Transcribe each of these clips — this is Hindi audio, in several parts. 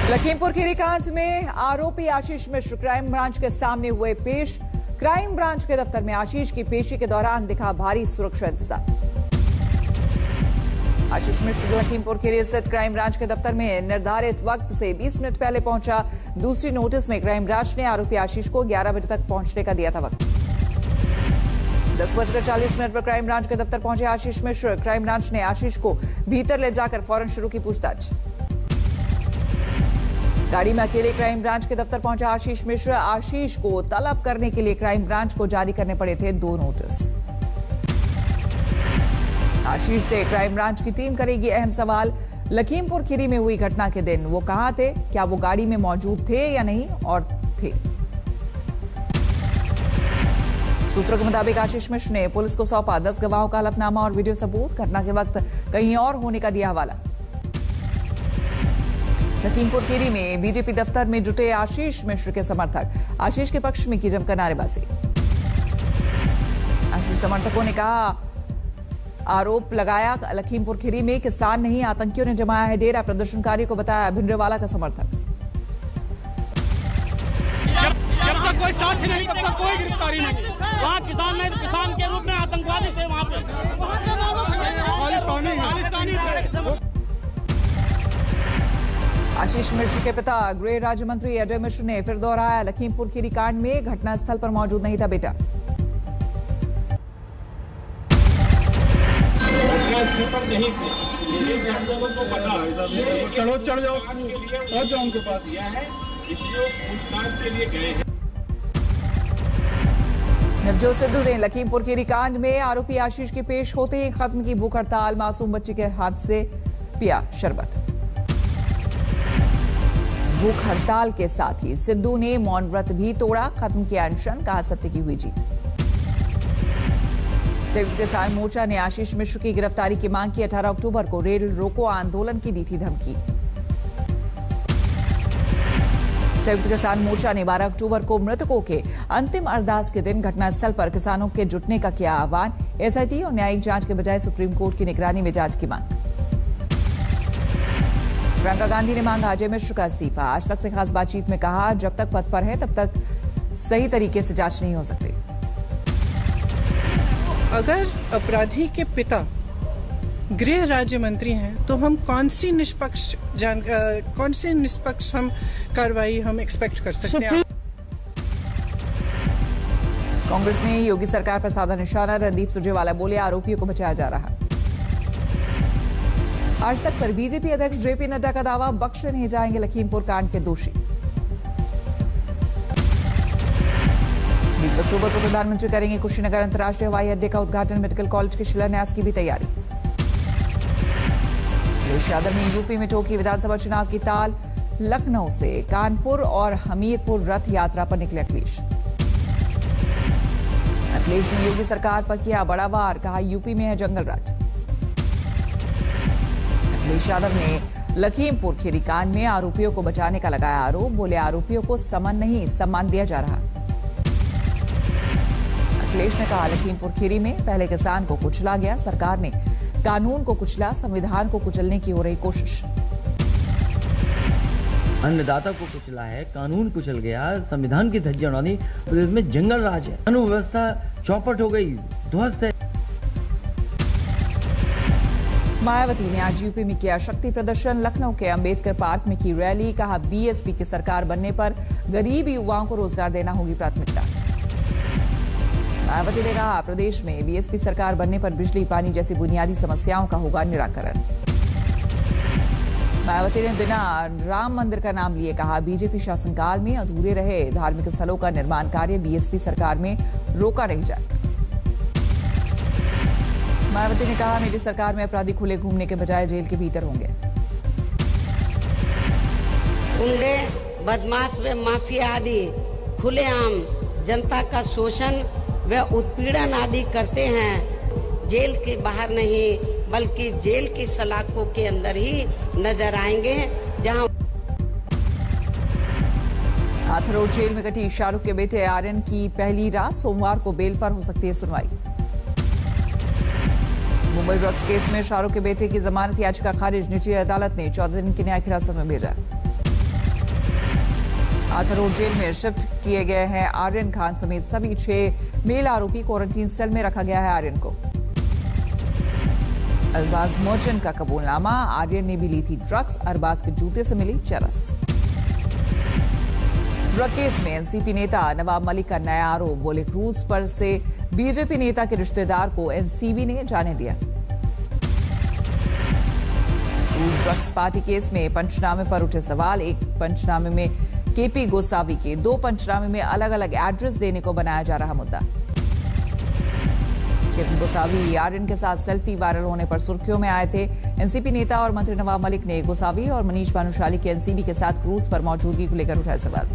लखीमपुर खीरी कांड में आरोपी आशीष मिश्र क्राइम ब्रांच के सामने हुए पेश। क्राइम ब्रांच के दफ्तर में आशीष की पेशी के दौरान दिखा भारी सुरक्षा इंतजाम। आशीष मिश्र लखीमपुर खीरी स्थित क्राइम ब्रांच के दफ्तर में निर्धारित वक्त से 20 मिनट पहले पहुंचा। दूसरी नोटिस में क्राइम ब्रांच ने आरोपी आशीष को 11 बजे तक पहुंचने का दिया था वक्त। 10:40 पर क्राइम ब्रांच के दफ्तर पहुंचे आशीष मिश्र। क्राइम ब्रांच ने आशीष को भीतर ले जाकर फौरन शुरू की पूछताछ। गाड़ी में अकेले क्राइम ब्रांच के दफ्तर पहुंचा आशीष मिश्र। आशीष को तलब करने के लिए क्राइम ब्रांच को जारी करने पड़े थे 2 नोटिस। आशीष से क्राइम ब्रांच की टीम करेगी अहम सवाल। लखीमपुर खीरी में हुई घटना के दिन वो कहां थे, क्या वो गाड़ी में मौजूद थे या नहीं, और थे। सूत्रों के मुताबिक आशीष मिश्र ने पुलिस को सौंपा 10 गवाहों का हलफनामा और वीडियो सबूत। घटना के वक्त कहीं और होने का दिया हवाला। लखीमपुर खीरी में बीजेपी दफ्तर में जुटे आशीष मिश्र के समर्थक। आशीष के पक्ष में की जमकर नारेबाजी। आशीष समर्थकों ने कहा, आरोप लगाया लखीमपुर खीरी में किसान नहीं आतंकियों ने जमाया है डेरा। प्रदर्शनकारी को बताया भिंडरवाला का समर्थक। जब तक कोई साक्ष्य नहीं तब तक कोई गिरफ्तारी नहीं। वहाँ किसान नहीं, किसान के रूप में आतंकवादी थे। वहाँ पे आशीष मिश्र के पिता गृह राज्य मंत्री अजय मिश्र ने फिर दोहराया, लखीमपुर खीरी कांड में घटनास्थल पर मौजूद नहीं था बेटा। घटनास्थल पर नहीं थे, ये हम लोगों को पता। चलो चढ़ जाओ, पहुंच जाओ उनके पास। यह है इसलिए पूछताछ के लिए गए हैं। नवजोत सिद्धू ने लखीमपुर खीरी कांड में आरोपी आशीष के पेश होते ही खत्म की भूख हड़ताल। मासूम बच्चे के हाथ से पिया शरबत। भूख हड़ताल के साथ ही सिद्धू ने मौन व्रत भी तोड़ा। खत्म किया अनशन, कहा सत्य की हुई जीत। संयुक्त किसान मोर्चा ने आशीष मिश्र की गिरफ्तारी की मांग की। 18 अक्टूबर को रेल रोको आंदोलन की दी थी धमकी। संयुक्त किसान मोर्चा ने 12 अक्टूबर को मृतकों के अंतिम अरदास के दिन घटनास्थल पर किसानों के जुटने का किया आह्वान। एसआईटी और न्यायिक जांच के बजाय सुप्रीम कोर्ट की निगरानी में जांच की मांग। प्रियंका गांधी ने मांगा अजय मिश्र का इस्तीफा। आज तक से खास बातचीत में कहा, जब तक पद पर है तब तक सही तरीके से जांच नहीं हो सकती। अगर अपराधी के पिता गृह राज्य मंत्री हैं तो हम कौन सी निष्पक्ष हम कार्रवाई हम एक्सपेक्ट कर सकते हैं। कांग्रेस ने योगी सरकार पर साधा निशाना। रणदीप सुरजेवाला बोले, आरोपियों को बचाया जा रहा। आज तक पर बीजेपी अध्यक्ष जेपी नड्डा का दावा, बख्शे नहीं जाएंगे लखीमपुर कांड के दोषी। 20 अक्टूबर को प्रधानमंत्री करेंगे कुशीनगर अंतर्राष्ट्रीय हवाई अड्डे का उद्घाटन। मेडिकल कॉलेज के शिलान्यास की भी तैयारी। अखिलेश यादव ने यूपी में ठोकी विधानसभा चुनाव की ताल। लखनऊ से कानपुर और हमीरपुर रथ यात्रा पर निकले अखिलेश। अखिलेश ने योगी सरकार पर किया बड़ा वार, कहा यूपी में है जंगल राज। अखिलेश यादव ने लखीमपुर खीरी कांड में आरोपियों को बचाने का लगाया आरोप। बोले, आरोपियों को समन नहीं सम्मान दिया जा रहा। अखिलेश ने कहा, लखीमपुर खीरी में पहले किसान को कुचला गया, सरकार ने कानून को कुचला, संविधान को कुचलने की हो रही कोशिश। अन्नदाता को कुचला है, कानून कुचल गया, संविधान की धज्जियां उड़ा दी। प्रदेश में जंगल राज है, कानून व्यवस्था चौपट हो गई, ध्वस्त है। मायावती ने आज यूपी में किया शक्ति प्रदर्शन। लखनऊ के अंबेडकर पार्क में की रैली। कहा, बीएसपी की सरकार बनने पर गरीब युवाओं को रोजगार देना होगी प्राथमिकता। मायावती ने कहा, प्रदेश में बीएसपी सरकार बनने पर बिजली पानी जैसी बुनियादी समस्याओं का होगा निराकरण। मायावती ने बिना राम मंदिर का नाम लिए कहा, बीजेपी शासनकाल में अधूरे रहे धार्मिक स्थलों का निर्माण कार्य बीएसपी सरकार में रोका नहीं जाएगा। मायावती ने कहा, मेरी सरकार में अपराधी खुले घूमने के बजाय जेल के भीतर होंगे। गुंडे, बदमाश व माफिया आदि खुलेआम जनता का शोषण व उत्पीड़न आदि करते हैं। जेल के बाहर नहीं बल्कि जेल की सलाखों के अंदर ही नजर आएंगे, जहां हाथरस जेल में कटी शाहरुख के बेटे आर्यन की पहली रात। सोमवार को बेल पर हो सकती है सुनवाई। मुंबई ड्रग्स केस में शाहरुख के बेटे की जमानत याचिका खारिज। निचली अदालत ने 14 दिन की न्यायिक हिरासत में भेजा। आर्थर रोड जेल में शिफ्ट किए गए हैं आर्यन खान समेत सभी 6 मेल आरोपी। क्वारंटीन सेल में रखा गया है आर्यन को। अरबाज मर्चेंट का कबूलनामा, आर्यन ने भी ली थी ड्रग्स, अरबाज के जूते से मिली चरस। ड्रग केस में एनसीपी नेता नवाब मलिक का नया आरोप, बोले क्रूज पर से बीजेपी नेता के रिश्तेदार को एनसीबी ने जाने दिया। ड्रग्स पार्टी केस में पंचनामे पर उठे सवाल, एक पंचनामे में केपी गोसावी के, 2 पंचनामे में अलग अलग एड्रेस देने को बनाया जा रहा मुद्दा। केपी गोसावी आर्यन के साथ सेल्फी वायरल होने पर सुर्खियों में आए थे। एनसीपी नेता और मंत्री नवाब मलिक ने गोसावी और मनीष भानुशाली के एनसीबी के साथ क्रूज पर मौजूदगी को लेकर उठाए सवाल।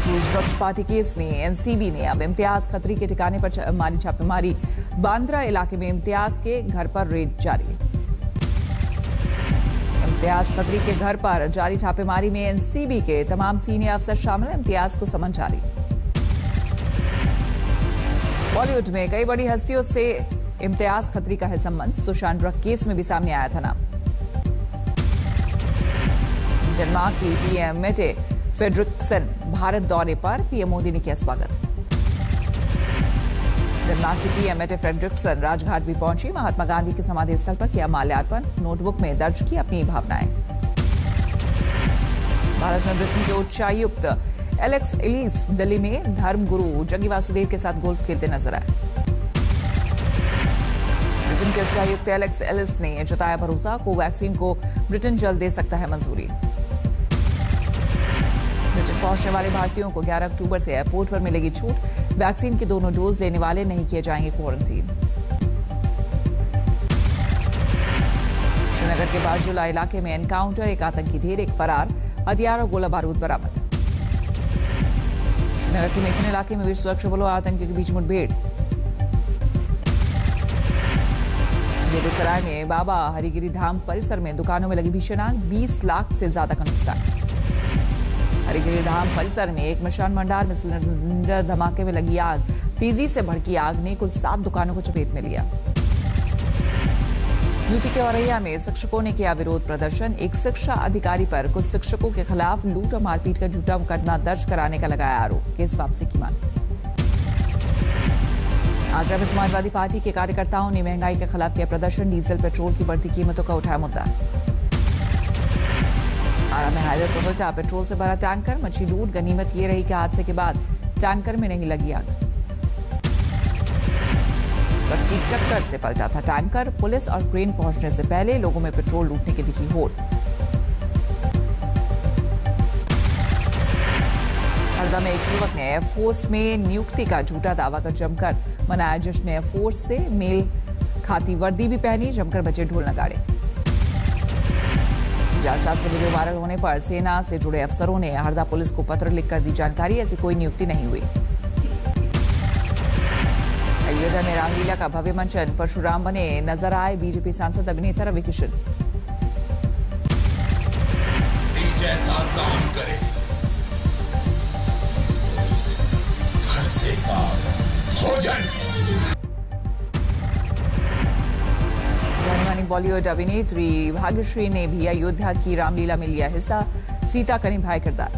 क्रूज ड्रग्स पार्टी केस में एनसीबी ने अब इम्तियाज खत्री के ठिकाने पर मारी छापेमारी, बांद्रा इलाके में इम्तियाज के घर पर रेड जारी। इम्तियाज खत्री के घर पर जारी छापेमारी में एनसीबी के तमाम सीनियर अफसर शामिल, इम्तियाज को समन जारी। बॉलीवुड में कई बड़ी हस्तियों से इम्तियाज खत्री का है संबंध, सुशांत ड्रग केस में भी सामने आया था नाम। डेनमार्क की पीएम मेटे फ्रेडरिक्सन भारत दौरे पर, पीएम मोदी ने किया स्वागत। डेनमार्क की पीएम मेटे फ्रेडरिक्सन राजघाट भी पहुंची, महात्मा गांधी के समाधि स्थल पर किया माल्यार्पण, नोटबुक में दर्ज की अपनी भावनाएं। भारत में ब्रिटेन के उच्चायुक्त एलेक्स एलिस दिल्ली में धर्मगुरु जग्गी वासुदेव के साथ गोल्फ खेलते नजर आए। ब्रिटेन के उच्चायुक्त एलेक्स एलिस ने जताया भरोसा, कोवैक्सीन को ब्रिटेन जल्द दे सकता है मंजूरी। ब्रिटेन पहुंचने वाले भारतीयों को 11 अक्टूबर से एयरपोर्ट पर मिलेगी छूट, वैक्सीन के दोनों डोज लेने वाले नहीं किए जाएंगे क्वारंटीन। श्रीनगर के बारजूला इलाके में एनकाउंटर, एक आतंकी ढेर, एक फरार, हथियार और गोला बारूद बरामद। श्रीनगर के मेखन इलाके में भी सुरक्षा बलों और आतंकियों के बीच मुठभेड़। बेगूसराय में बाबा हरिगिरी धाम परिसर में दुकानों में लगी भीषण आग, 20 लाख से ज्यादा का नुकसान। हरिगिरी धाम परिसर में एक मिष्ठान भंडार में सिलेंडर धमाके में लगी आग, तेजी से भड़की आग ने कुल 7 दुकानों को चपेट में लिया। यूपी के औरैया में शिक्षकों ने किया विरोध प्रदर्शन, एक शिक्षा अधिकारी पर कुछ शिक्षकों के खिलाफ लूट और मारपीट का झूठा मुकदमा दर्ज कराने का लगाया आरोप, केस वापसी की मांग। आगरा में समाजवादी पार्टी के कार्यकर्ताओं ने महंगाई के खिलाफ किया प्रदर्शन, डीजल पेट्रोल की बढ़ती कीमतों का उठाया मुद्दा। आरा में हाईवे पर उल्टा पेट्रोल से भरा टैंकर, मची लूट, गनीमत ये रही कि हादसे के बाद टैंकर में नहीं लगी आग। ट्रक की टक्कर से पलटा था टैंकर, पुलिस और क्रेन पहुंचने से पहले लोगों में पेट्रोल लूटने की दिखी होड़। हरदा में एक युवक ने एयरफोर्स में नियुक्ति का झूठा दावा कर जमकर मनाया जश्न, एयरफोर्स से मेल खाती वर्दी भी पहनी, जमकर बचे ढोल नगाड़े। जालसाज के वीडियो वायरल होने पर सेना से जुड़े अफसरों ने हरदा पुलिस को पत्र लिखकर दी जानकारी, ऐसी कोई नियुक्ति नहीं हुई। अयोध्या में रामलीला का भव्य मंचन, परशुराम बने नजर आए बीजेपी सांसद अभिनेता रवि किशन। जैसा काम करे घर से काम भोजन। जानी मानी बॉलीवुड अभिनेत्री भाग्यश्री ने भी अयोध्या की रामलीला में लिया हिस्सा, सीता का निभाया किरदार।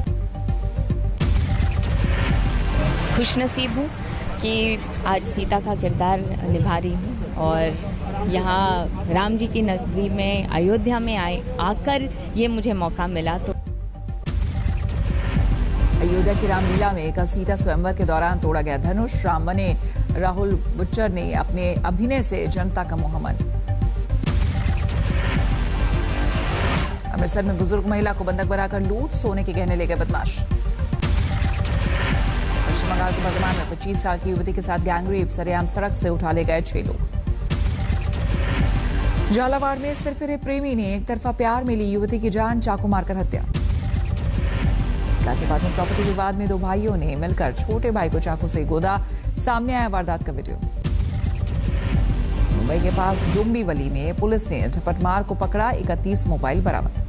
खुशनसीब हूँ कि आज सीता का किरदार निभा रही हूँ और यहाँ राम जी की नगरी में अयोध्या में आकर ये मुझे मौका मिला। तो अयोध्या की रामलीला में कल सीता स्वयंवर के दौरान तोड़ा गया धनुष, राम बने राहुल बुच्चर ने अपने अभिनय से जनता का मोह मन। अमृतसर में बुजुर्ग महिला को बंधक बनाकर लूट, सोने के गहने ले गए बदमाश। पश्चिम बंगाल के बर्धमान में 25 साल की युवती के साथ गैंगरेप, सरेआम सड़क से उठा ले गए 6 लोग। झालावाड़ में सिरफिरे प्रेमी ने एक तरफा प्यार में ली युवती की जान, चाकू मारकर हत्या। गाजियाबाद में प्रॉपर्टी विवाद में 2 भाइयों ने मिलकर छोटे भाई को चाकू से गोदा, सामने आया वारदात का वीडियो। मुंबई के पास डोंबिवली में पुलिस ने झपटमार को पकड़ा, 31 मोबाइल बरामद।